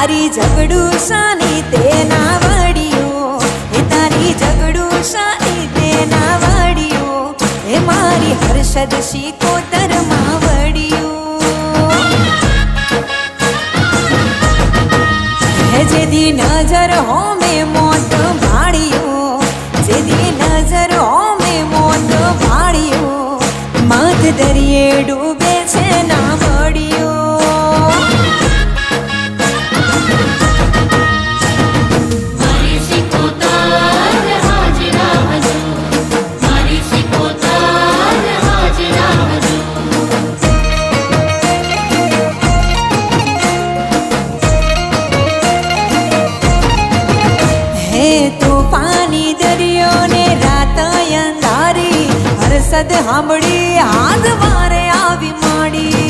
તારી ઝઘડું શાની તે ના વડિયો, એ તારી ઝઘડું શાની તે ના વડિયો, એ મારી હર્ષદ શિકોતરમાં વડિયો. હે જેદી નજર હોમે મોત ભાળ્યો, જેદી નજર હોમે મોત ભાળ્યો, માથ દરિયે ડૂબે છે ના વડિયો. તોફાની દરિયો ને રાત અંધારી, હર્ષદ સાંભળી આજ મારે આવી માડી.